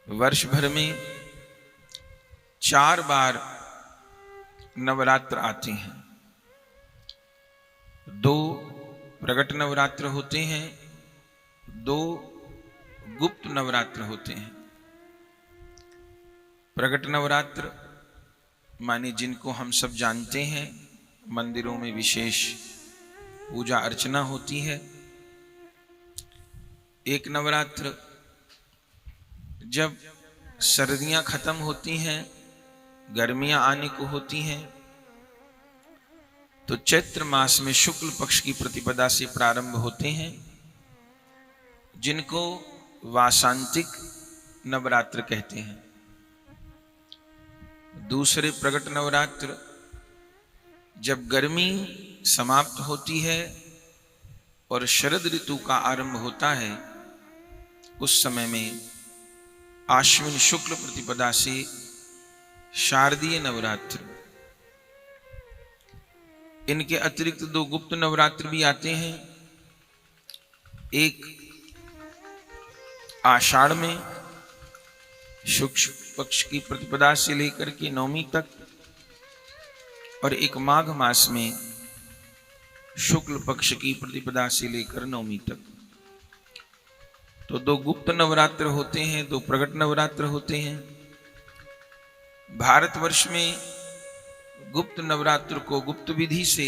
वर्ष भर में 4 बार नवरात्र आते हैं। 2 प्रगट नवरात्र होते हैं, 2 गुप्त नवरात्र होते हैं। प्रगट नवरात्र माने जिनको हम सब जानते हैं, मंदिरों में विशेष पूजा अर्चना होती है। एक नवरात्र जब सर्दियां खत्म होती हैं, गर्मियां आने को होती हैं, तो चैत्र मास में शुक्ल पक्ष की प्रतिपदा से प्रारंभ होते हैं, जिनको वासांतिक नवरात्र कहते हैं। दूसरे प्रगट नवरात्र जब गर्मी समाप्त होती है और शरद ऋतु का आरंभ होता है, उस समय में आश्विन शुक्ल प्रतिपदा से शारदीय नवरात्र। इनके अतिरिक्त 2 गुप्त नवरात्र भी आते हैं। एक आषाढ़ में शुक्ल पक्ष की प्रतिपदा से लेकर के नवमी तक, और एक माघ मास में शुक्ल पक्ष की प्रतिपदा से लेकर नवमी तक। तो 2 गुप्त नवरात्र होते हैं, 2 प्रगट नवरात्र होते हैं। भारतवर्ष में गुप्त नवरात्र को गुप्त विधि से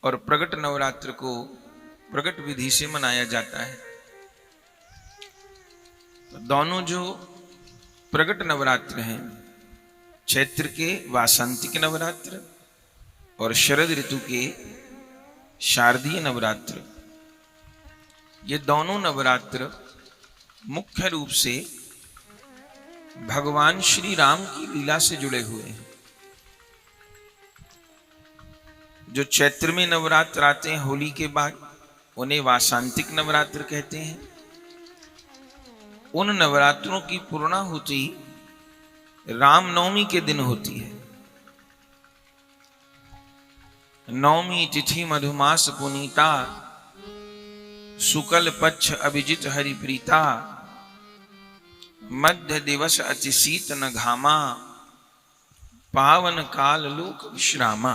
और प्रगट नवरात्र को प्रगट विधि से मनाया जाता है। तो दोनों जो प्रगट नवरात्र हैं, चैत्र के वासंतिक नवरात्र और शरद ऋतु के शारदीय नवरात्र, ये दोनों नवरात्र मुख्य रूप से भगवान श्री राम की लीला से जुड़े हुए हैं। जो चैत्र में नवरात्र आते हैं होली के बाद, उन्हें वासांतिक नवरात्र कहते हैं। उन नवरात्रों की पूर्णाहुति रामनवमी के दिन होती है। नवमी तिथि मधुमास पुनीता, शुक्ल पक्ष अभिजित हरिप्रीता, मध्य दिवस अति शीत न घामा, पावन काल लोक विश्रामा।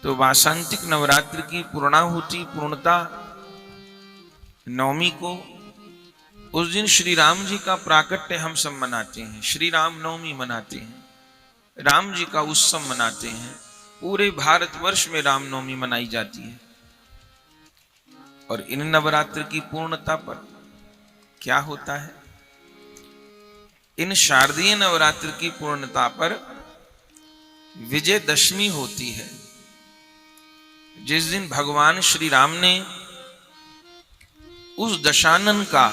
तो वासंतिक नवरात्र की पूर्णाहुति पूर्णता नवमी को, उस दिन श्री राम जी का प्राकट्य हम सब मनाते हैं, श्री राम नवमी मनाते हैं, राम जी का उत्सव मनाते हैं। पूरे भारतवर्ष में रामनवमी मनाई जाती है। और इन नवरात्र की पूर्णता पर क्या होता है? इन शारदीय नवरात्र की पूर्णता पर विजयदशमी होती है, जिस दिन भगवान श्री राम ने उस दशानन का,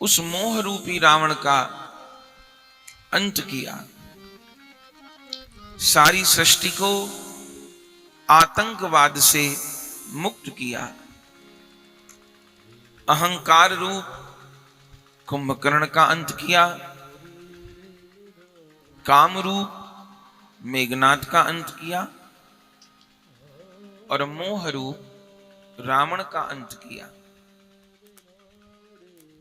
उस मोह रूपी रावण का अंत किया। सारी सृष्टि को आतंकवाद से मुक्त किया। अहंकार रूप कुंभकर्ण का अंत किया, काम रूप मेघनाद का अंत किया, और मोह रूप रावण का अंत किया।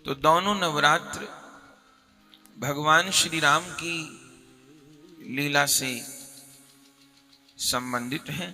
तो दोनों नवरात्र भगवान श्री राम की लीला से संबंधित हैं।